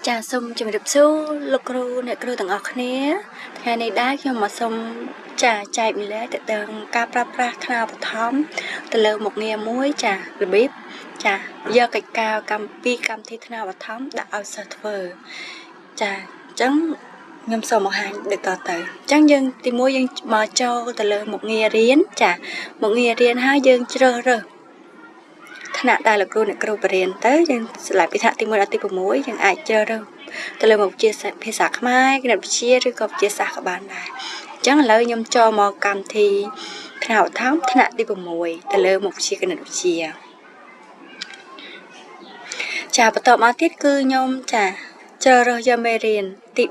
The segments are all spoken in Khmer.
ចាសូមជម្រាបសួរលោកគ្រូអ្នកគ្រូទាំងអស់គ្នាថ្ងៃនេះដែរខ្ញុំមកសូមចែកម្លែកទៅដល់ការប្រើប្រាស់ថ្នាលបឋមទៅលើមុខងារមួយរបៀបយកកិច្ចការកម្មវិធីថ្នាលបឋមដាក់ឲ្យសិស្សធ្វើអញ្ចឹងខ្ញុំសូមបង្ហាញដូចតទៅអញ្ចឹងយើងទីមួយយើងមកចូលទៅលើមុខងាររៀនមុខងាររៀនហើយយើងជ្រើសរើសថ្នាក់ដែលលោកគ្រូអ្នកគ្រូបរៀនទៅយើងឆ្លៃពីថ្នាក់ទី1ដល់ទី6យើងអាចជ្រើសរើសទៅលើមុខវិជ្ជាភាសាខ្មែរគណិតវិទ្យាឬក៏វិទ្យាសាស្ត្រក៏បានដែរអញ្ចឹងឥឡូវខ្ញុំចូលមកកម្មវិធីថ្នាក់បឋមថ្នាក់ទី6ទៅលើមុខវិជ្ជាគណិតវិទ្យាបន្តមកទៀតគឺខ្ញុំជ្រើសរើសយកមេរៀនទី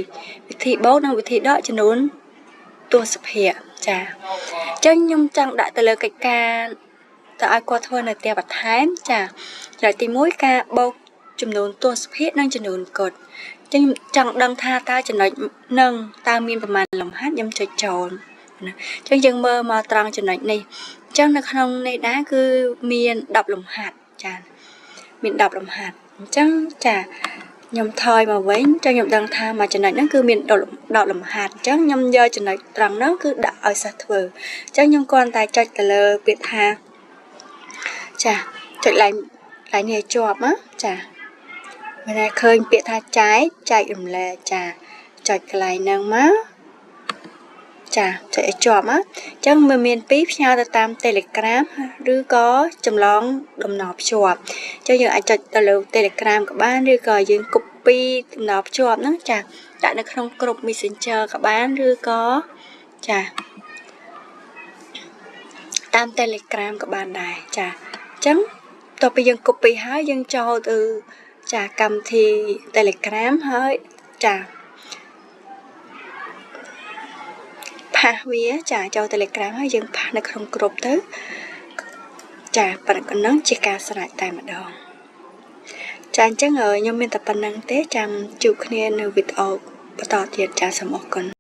3វិធីបូកនិងវិធីដកចំនួនទស្សភាគអញ្ចឹងខ្ញុំចង់ដាក់ទៅលើកិច្ចការតើឲ្យគាត់ធ្វើនៅផ្ទះបន្ថែមចំណុចទី1ការបូកចំនួនទស្សភាគនិងចំនួនកុដអញ្ចឹងចង់ដឹងថាតើចំណុចនឹងតើមានប្រមាណលំហាត់ខ្ញុំចុចចូលណាអញ្ចឹងយើងមើលមកត្រង់ចំណុចនេះអញ្ចឹងនៅក្នុងនេះដែរគឺមាន10លំហាត់មាន10លំហាត់អញ្ចឹងខ្ញុំថយមកវិញចង់ខ្ញុំដឹងថាមួយចំណុចហ្នឹងគឺមាន10លំហាត់អញ្ចឹងខ្ញុំយកចំណុចត្រង់ហ្នឹងគឺដាក់ឲ្យសិស្សធ្វើអញ្ចឹងខ្ញុំគ្រាន់តែចុចទៅលើពាក្យថាចុចឡើងនេះឲ្យជាប់ណាមានតែឃើញពាក្យថាចែករំលែកចុចកន្លែងហ្នឹងមកចុចឲ្យជាប់ណាអញ្ចឹងមាន2ផ្ញើទៅតាម Telegram ឬក៏ចម្លងដំណភ្ជាប់អញ្ចឹងយើងអាចចុចទៅលើ Telegram ក៏បានឬក៏យើង copy ដំណភ្ជាប់ហ្នឹងដាក់នៅក្នុងក្រុម Messenger ក៏បានឬក៏តាម Telegram ក៏បានដែរអញ្ចឹងតទៅពេលយើង copy ហើយយើងចូលទៅកម្មវិធី Telegram ហើយផាសវាចូល Telegram ហើយយើងផាសនៅក្នុងក្រុមទៅប៉ុណ្ណឹងជាការស្រេចតែម្ដងអញ្ចឹងខ្ញុំមានតែប៉ុណ្្នឹងទេចាំជួបគ្នានៅវីដេអូបន្តទៀតសូមអរគុណ